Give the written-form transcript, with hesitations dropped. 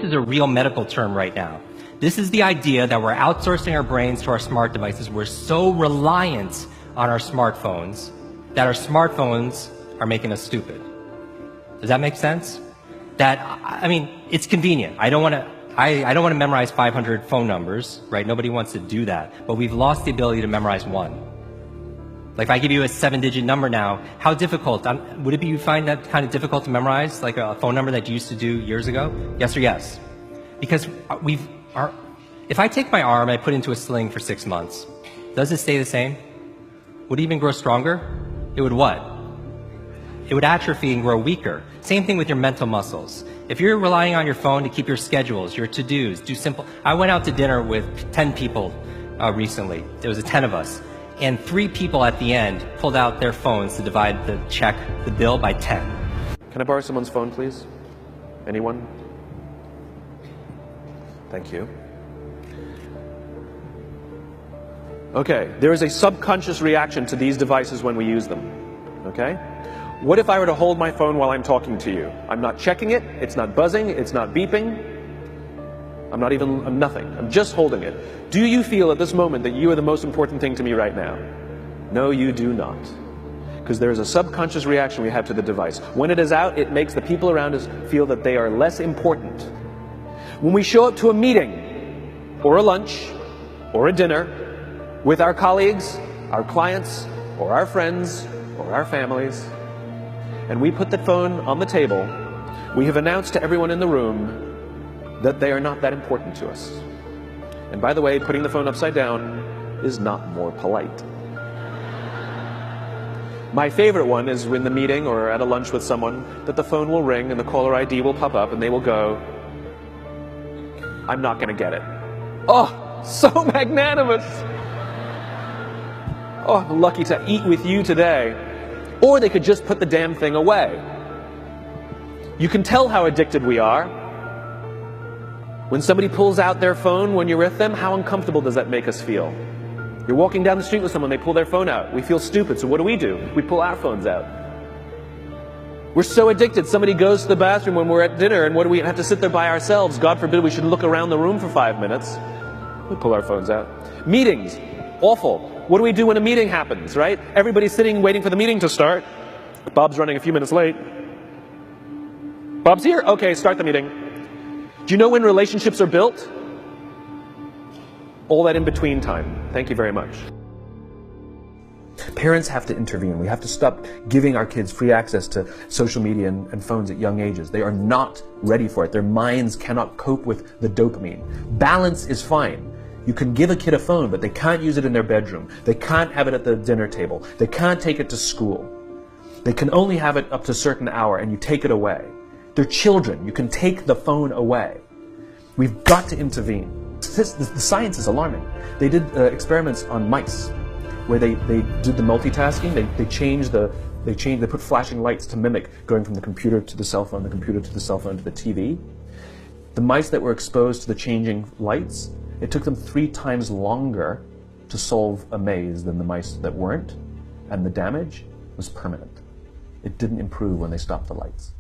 is a real medical term right now. This is the idea that we're outsourcing our brains to our smart devices. We're so reliant on our smartphones that our smartphones are making us stupid. Does that make sense? I mean, it's convenient. I don't want to memorize 500 phone numbers, right? Nobody wants to do that. But we've lost the ability to memorize one. Like if I give you a 7-digit number now, how difficult? Would it be you find that kind of difficult to memorize, like a phone number that you used to do years ago? Yes or yes? Because if I take my arm and I put it into a sling for 6 months, does it stay the same? Would it even grow stronger? It would what? It would atrophy and grow weaker. Same thing with your mental muscles. If you're relying on your phone to keep your schedules, your to-dos, I went out to dinner with 10 people recently. There was 10 of us. And 3 people at the end pulled out their phones to divide the bill by 10. Can I borrow someone's phone, please? Anyone? Thank you. Okay, there is a subconscious reaction to these devices when we use them. Okay? What if I were to hold my phone while I'm talking to you? I'm not checking it, it's not buzzing, it's not beeping. I'm nothing. I'm just holding it. Do you feel at this moment that you are the most important thing to me right now? No, you do not. Because there is a subconscious reaction we have to the device. When it is out, it makes the people around us feel that they are less important. When we show up to a meeting, or a lunch, or a dinner, with our colleagues, our clients, or our friends, or our families, and we put the phone on the table, we have announced to everyone in the room that they are not that important to us. And by the way, putting the phone upside down is not more polite. My favorite one is in the meeting or at a lunch with someone that the phone will ring and the caller ID will pop up and they will go, I'm not going to get it. Oh, so magnanimous. Oh, I'm lucky to eat with you today. Or they could just put the damn thing away. You can tell how addicted we are. When somebody pulls out their phone when you're with them, how uncomfortable does that make us feel? You're walking down the street with someone, they pull their phone out. We feel stupid, so what do? We pull our phones out. We're so addicted. Somebody goes to the bathroom when we're at dinner, and what do we have to sit there by ourselves? God forbid we should look around the room for 5 minutes. We pull our phones out. Meetings, awful. What do we do when a meeting happens, right? Everybody's sitting waiting for the meeting to start. Bob's running a few minutes late. Bob's here? Okay, start the meeting. Do you know when relationships are built? All that in between time. Thank you very much. Parents have to intervene. We have to stop giving our kids free access to social media and phones at young ages. They are not ready for it. Their minds cannot cope with the dopamine. Balance is fine. You can give a kid a phone, but they can't use it in their bedroom. They can't have it at the dinner table. They can't take it to school. They can only have it up to a certain hour, and you take it away. They're children. You can take the phone away. We've got to intervene. The science is alarming. They did experiments on mice where they did the multitasking. They put flashing lights to mimic going from the computer to the cell phone, the computer to the cell phone to the TV. The mice that were exposed to the changing lights, it took them 3 times longer to solve a maze than the mice that weren't, and the damage was permanent. It didn't improve when they stopped the lights.